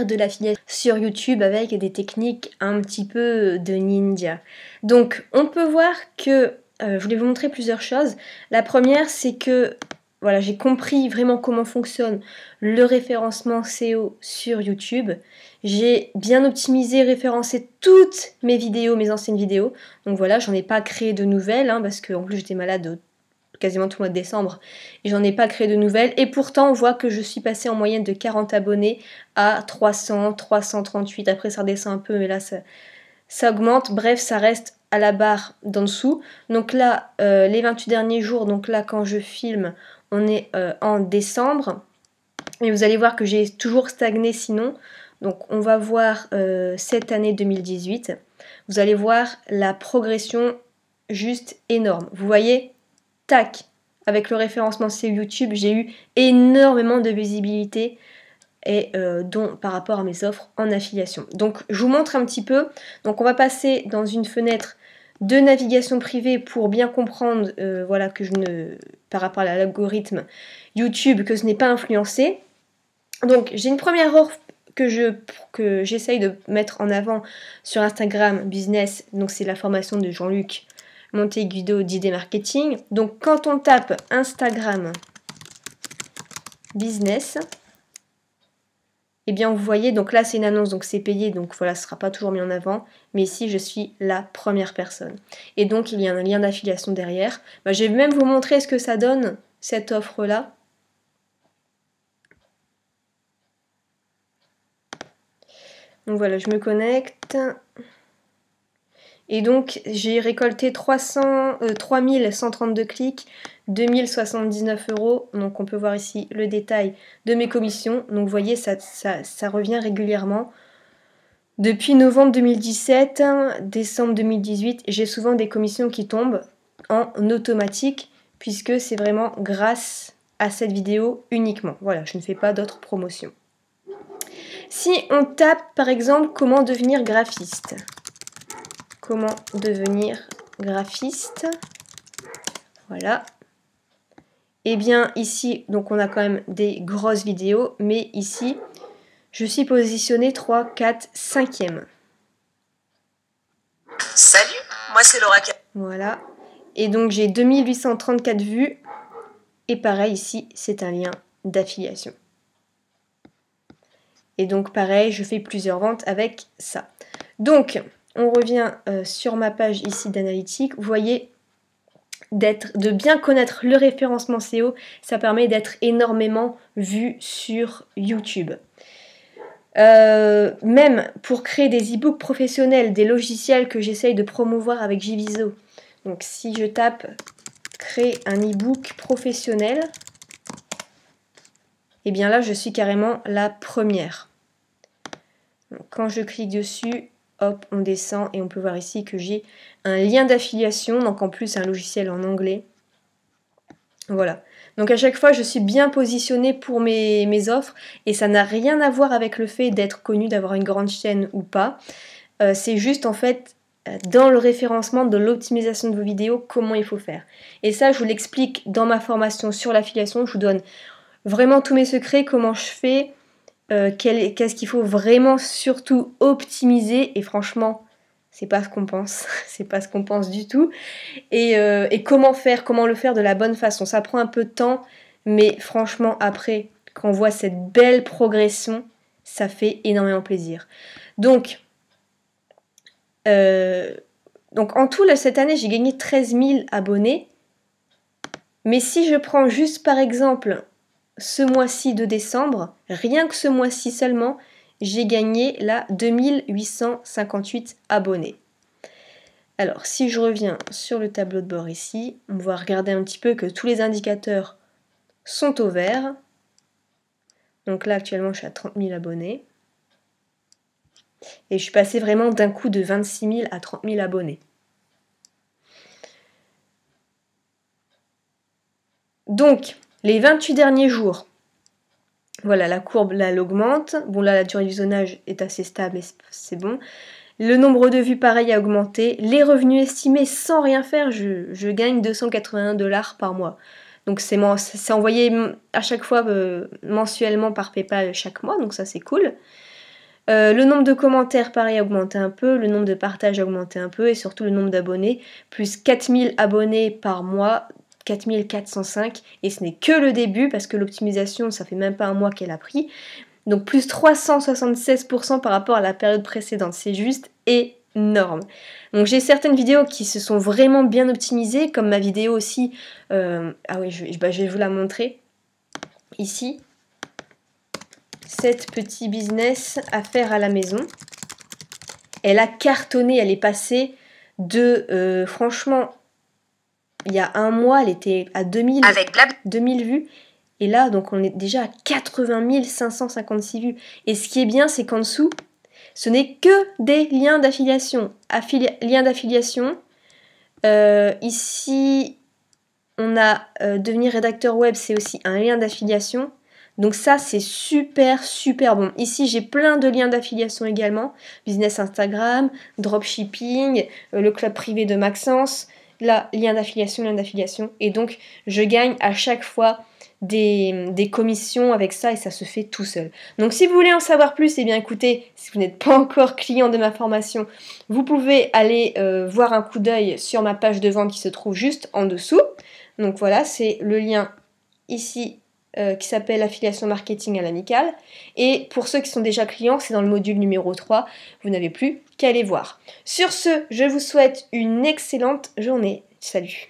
de l'affiliation sur YouTube avec des techniques un petit peu de ninja. Donc on peut voir que, je voulais vous montrer plusieurs choses. La première, c'est que voilà, j'ai compris vraiment comment fonctionne le référencement SEO sur YouTube. J'ai bien optimisé, référencé toutes mes vidéos, mes anciennes vidéos. Donc voilà, j'en ai pas créé de nouvelles, parce qu'en plus j'étais malade quasiment tout le mois de décembre et j'en ai pas créé de nouvelles, et pourtant on voit que je suis passée en moyenne de 40 abonnés à 300, 338, après ça redescend un peu mais là ça augmente, bref ça reste à la barre d'en dessous. Donc là les 28 derniers jours, donc là quand je filme on est en décembre et vous allez voir que j'ai toujours stagné sinon. Donc on va voir cette année 2018, vous allez voir la progression juste énorme, vous voyez. Tac, avec le référencement SEO YouTube, j'ai eu énormément de visibilité et dont par rapport à mes offres en affiliation. Donc je vous montre un petit peu. Donc on va passer dans une fenêtre de navigation privée pour bien comprendre voilà, que je ne, par rapport à l'algorithme YouTube, que ce n'est pas influencé. Donc j'ai une première offre que j'essaye de mettre en avant sur Instagram Business. Donc c'est la formation de Jean-Luc Monteguido d'idées marketing. Donc quand on tape Instagram Business, et bien vous voyez, donc là c'est une annonce, donc c'est payé, donc voilà, ce ne sera pas toujours mis en avant, mais ici je suis la première personne. Et donc il y a un lien d'affiliation derrière. Je vais même vous montrer ce que ça donne, cette offre-là. Donc voilà, je me connecte. Et donc j'ai récolté 3132 clics, 2079 €. Donc on peut voir ici le détail de mes commissions. Donc vous voyez, ça revient régulièrement. Depuis novembre 2017, décembre 2018, j'ai souvent des commissions qui tombent en automatique puisque c'est vraiment grâce à cette vidéo uniquement. Voilà, je ne fais pas d'autres promotions. Si on tape par exemple comment devenir graphiste. Comment devenir graphiste. Voilà. Et bien ici, donc on a quand même des grosses vidéos, mais ici, je suis positionnée 3, 4, 5e. Salut, moi c'est Laura. Voilà. Et donc j'ai 2834 vues. Et pareil ici, c'est un lien d'affiliation. Et donc pareil, je fais plusieurs ventes avec ça. Donc, on revient sur ma page ici d'analytique. Vous voyez, de bien connaître le référencement SEO, ça permet d'être énormément vu sur YouTube. Même pour créer des e-books professionnels, des logiciels que j'essaye de promouvoir avec Gviso. Donc si je tape créer un e-book professionnel, et bien là je suis carrément la première. Donc, quand je clique dessus, hop, on descend et on peut voir ici que j'ai un lien d'affiliation, donc en plus un logiciel en anglais. Voilà. Donc à chaque fois, je suis bien positionnée pour mes offres et ça n'a rien à voir avec le fait d'être connue, d'avoir une grande chaîne ou pas. C'est juste en fait dans le référencement, de l'optimisation de vos vidéos, comment il faut faire. Et ça, je vous l'explique dans ma formation sur l'affiliation. Je vous donne vraiment tous mes secrets, comment je fais, qu'est-ce qu'il faut vraiment surtout optimiser. Et franchement, c'est pas ce qu'on pense, c'est pas ce qu'on pense du tout. Et comment le faire de la bonne façon. Ça prend un peu de temps, mais franchement, après, quand on voit cette belle progression, ça fait énormément plaisir. Donc en tout, là, cette année, j'ai gagné 13 000 abonnés. Mais si je prends juste par exemple ce mois-ci de décembre, rien que ce mois-ci seulement, j'ai gagné là 2858 abonnés. Alors, si je reviens sur le tableau de bord ici, on va regarder un petit peu que tous les indicateurs sont au vert. Donc là, actuellement, je suis à 30 000 abonnés. Et je suis passée vraiment d'un coup de 26 000 à 30 000 abonnés. Donc, les 28 derniers jours, voilà, la courbe, là, elle augmente. Bon, là, la durée du visionnage est assez stable, c'est bon. Le nombre de vues, pareil, a augmenté. Les revenus estimés, sans rien faire, je gagne 281 $ par mois. Donc c'est envoyé à chaque fois mensuellement par PayPal chaque mois, donc ça c'est cool. Le nombre de commentaires, pareil, a augmenté un peu, le nombre de partages a augmenté un peu, et surtout le nombre d'abonnés, plus 4000 abonnés par mois, 4405, et ce n'est que le début, parce que l'optimisation, ça fait même pas un mois qu'elle a pris, donc plus 376% par rapport à la période précédente, c'est juste énorme. Donc j'ai certaines vidéos qui se sont vraiment bien optimisées, comme ma vidéo aussi, ah oui, je vais vous la montrer, ici, 7 petits business à faire à la maison. Elle a cartonné, elle est passée de, franchement, il y a un mois, elle était à 2000 vues. Et là, donc on est déjà à 80 556 vues. Et ce qui est bien, c'est qu'en dessous, ce n'est que des liens d'affiliation. Liens d'affiliation. Ici, on a devenir rédacteur web, c'est aussi un lien d'affiliation. Donc ça, c'est super, super bon. Ici, j'ai plein de liens d'affiliation également. Business Instagram, dropshipping, le club privé de Maxence. Là, lien d'affiliation. Et donc, je gagne à chaque fois des commissions avec ça et ça se fait tout seul. Donc si vous voulez en savoir plus, eh bien écoutez, si vous n'êtes pas encore client de ma formation, vous pouvez aller voir un coup d'œil sur ma page de vente qui se trouve juste en dessous. Donc voilà, c'est le lien ici qui s'appelle affiliation marketing à l'amicale. Et pour ceux qui sont déjà clients, c'est dans le module numéro 3, vous n'avez plus qu'à aller voir. Sur ce, je vous souhaite une excellente journée. Salut!